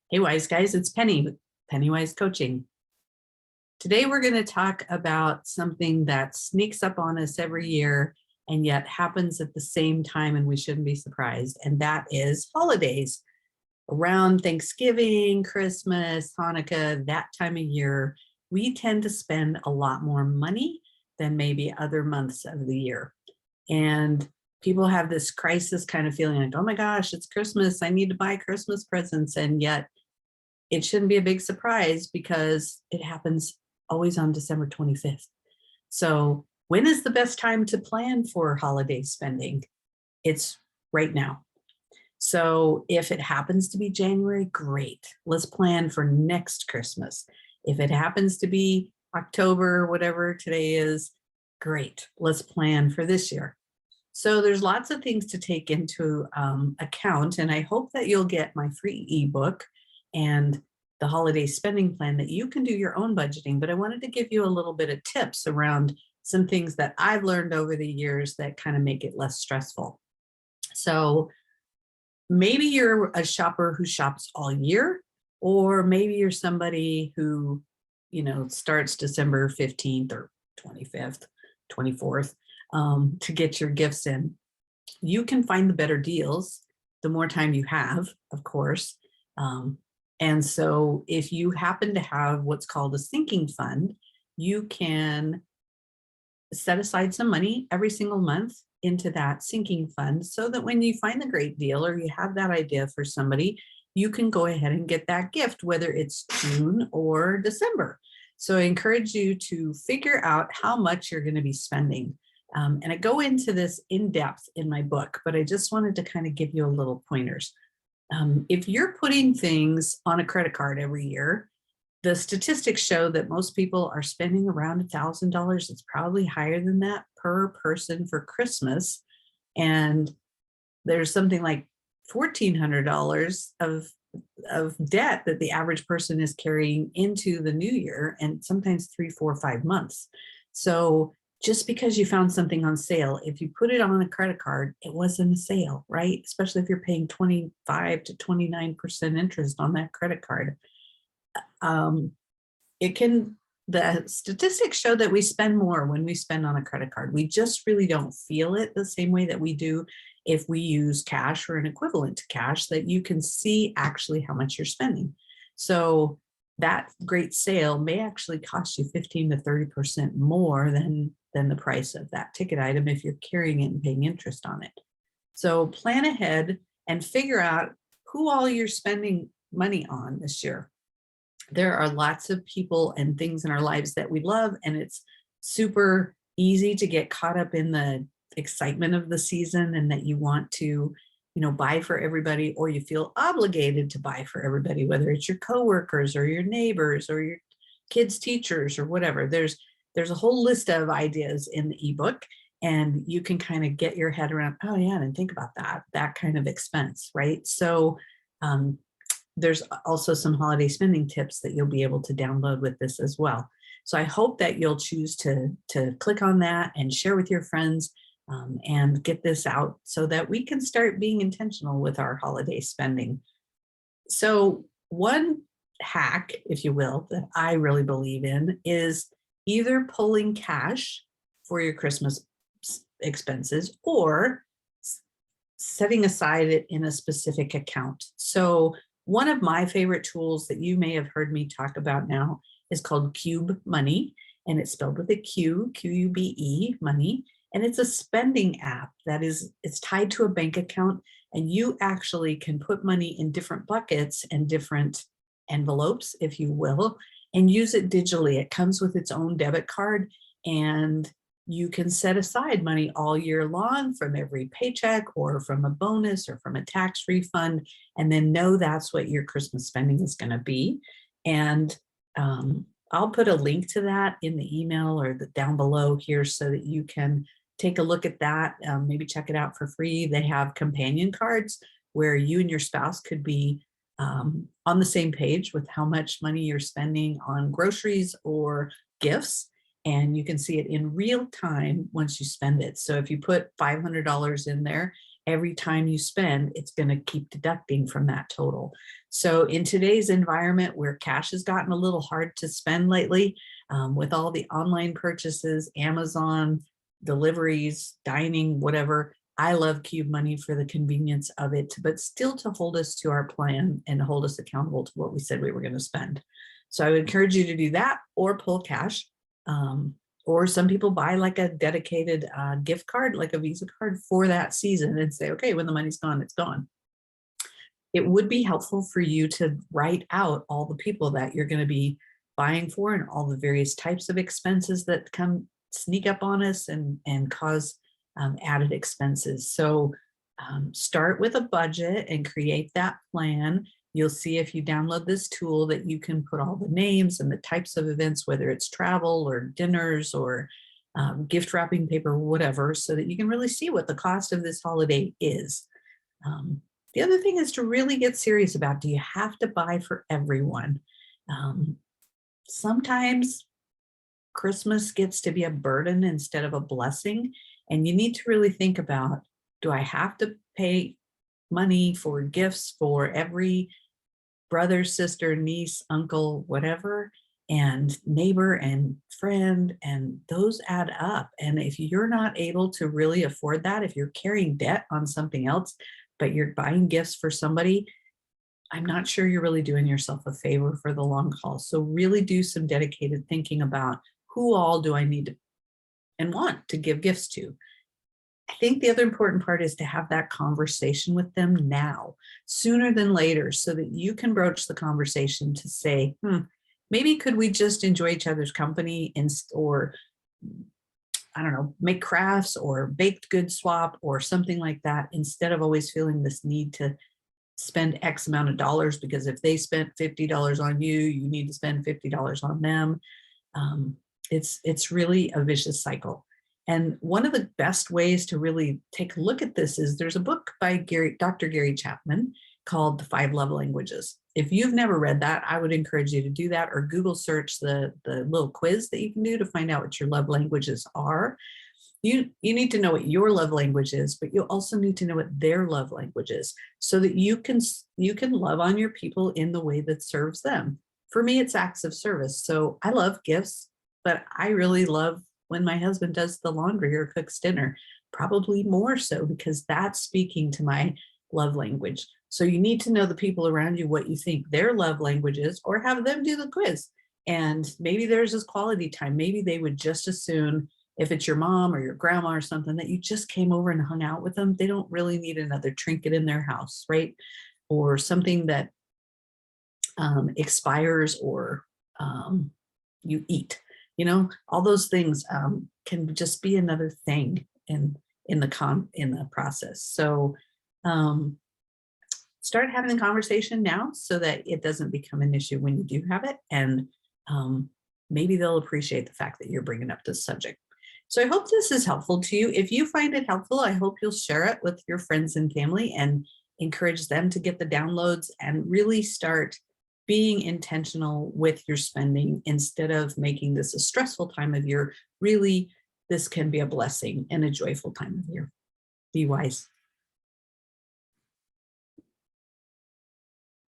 Hey, wise guys, it's Penny with Pennywise Coaching. Today, we're going to talk about something that sneaks up on us every year and yet happens at the same time, and we shouldn't be surprised. And that is holidays. Around Thanksgiving, Christmas, Hanukkah, that time of year, we tend to spend a lot more money than maybe other months of the year. And people have this crisis kind of feeling like, oh my gosh, it's Christmas. I need to buy Christmas presents. And yet it shouldn't be a big surprise because it happens always on December 25th. So when is the best time to plan for holiday spending? It's right now. So if it happens to be January, great. Let's plan for next Christmas. If it happens to be October, whatever today is, great. Let's plan for this year. So there's lots of things to take into account, and I hope that you'll get my free ebook and the holiday spending plan that you can do your own budgeting. But I wanted to give you a little bit of tips around some things that I've learned over the years that kind of make it less stressful. So maybe you're a shopper who shops all year, or maybe you're somebody who, starts December 15th or 25th, 24th to get your gifts in. You can find the better deals the more time you have, of course. And so if you happen to have what's called a sinking fund, you can set aside some money every single month into that sinking fund so that when you find the great deal or you have that idea for somebody, you can go ahead and get that gift, whether it's June or December. So I encourage you to figure out how much you're going to be spending. And I go into this in depth in my book, but I just wanted to kind of give you a little pointers. If you're putting things on a credit card every year, the statistics show that most people are spending around $1,000. It's probably higher than that per person for Christmas. And there's something like $1,400 of debt that the average person is carrying into the new year, and sometimes 3, 4, 5 months. So just because you found something on sale, if you put it on a credit card, it wasn't a sale, right? Especially if you're paying 25 to 29% interest on that credit card. The statistics show that we spend more when we spend on a credit card. We just really don't feel it the same way that we do if we use cash or an equivalent to cash, that you can see actually how much you're spending. So that great sale may actually cost you 15 to 30% more than the price of that ticket item if you're carrying it and paying interest on it. So plan ahead and figure out who all you're spending money on this year. There are lots of people and things in our lives that we love, and it's super easy to get caught up in the excitement of the season and that you want to, buy for everybody, or you feel obligated to buy for everybody, whether it's your coworkers or your neighbors or your kids' teachers or whatever. There's a whole list of ideas in the ebook, and you can kind of get your head around, oh yeah, I didn't think about that kind of expense, right? So there's also some holiday spending tips that you'll be able to download with this as well. So I hope that you'll choose to click on that and share with your friends and get this out so that we can start being intentional with our holiday spending. So one hack, if you will, that I really believe in is either pulling cash for your Christmas expenses or setting aside it in a specific account. So one of my favorite tools that you may have heard me talk about now is called Cube Money, and it's spelled with a Q, Q-U-B-E, money. And it's a spending app it's tied to a bank account, and you actually can put money in different buckets and different envelopes, if you will, and use it digitally. It comes with its own debit card, and you can set aside money all year long from every paycheck or from a bonus or from a tax refund, and then know that's what your Christmas spending is going to be. And I'll put a link to that in the email or down below here so that you can take a look at that. Maybe check it out for free. They have companion cards where you and your spouse could be on the same page with how much money you're spending on groceries or gifts. And you can see it in real time once you spend it. So if you put $500 in there every time you spend, it's going to keep deducting from that total. So in today's environment where cash has gotten a little hard to spend lately, with all the online purchases, Amazon, deliveries, dining, whatever, I love Cube Money for the convenience of it, but still to hold us to our plan and hold us accountable to what we said we were going to spend. So I would encourage you to do that or pull cash. Or some people buy like a dedicated gift card, like a Visa card for that season and say, okay, when the money's gone, it's gone. It would be helpful for you to write out all the people that you're going to be buying for and all the various types of expenses that come sneak up on us and cause added expenses. So start with a budget and create that plan. You'll see if you download this tool that you can put all the names and the types of events, whether it's travel or dinners or gift wrapping paper, whatever, so that you can really see what the cost of this holiday is. The other thing is to really get serious about, do you have to buy for everyone? Sometimes Christmas gets to be a burden instead of a blessing, and you need to really think about, do I have to pay money for gifts for every brother, sister, niece, uncle, whatever, and neighbor and friend, and those add up. And if you're not able to really afford that, if you're carrying debt on something else, but you're buying gifts for somebody, I'm not sure you're really doing yourself a favor for the long haul. So really do some dedicated thinking about, who all do I need to and want to give gifts to? I think the other important part is to have that conversation with them now, sooner than later, so that you can broach the conversation to say, maybe could we just enjoy each other's company or, I don't know, make crafts or baked good swap or something like that, instead of always feeling this need to spend X amount of dollars, because if they spent $50 on you, you need to spend $50 on them. It's really a vicious cycle. And one of the best ways to really take a look at this is, there's a book by Dr. Gary Chapman called The 5 Love Languages. If you've never read that, I would encourage you to do that, or Google search the little quiz that you can do to find out what your love languages are. You need to know what your love language is, but you also need to know what their love language is, so that you can love on your people in the way that serves them. For me, it's acts of service. So I love gifts, but I really love when my husband does the laundry or cooks dinner, probably more so, because that's speaking to my love language. So you need to know the people around you, what you think their love language is, or have them do the quiz. And maybe there's this quality time. Maybe they would just as soon, if it's your mom or your grandma or something, that you just came over and hung out with them. They don't really need another trinket in their house, right? Or something that expires, or you eat. All those things can just be another thing in the process. So start having the conversation now, so that it doesn't become an issue when you do have it. And maybe they'll appreciate the fact that you're bringing up this subject. So I hope this is helpful to you. If you find it helpful, I hope you'll share it with your friends and family and encourage them to get the downloads and really start being intentional with your spending, instead of making this a stressful time of year. Really, this can be a blessing and a joyful time of year. Be wise.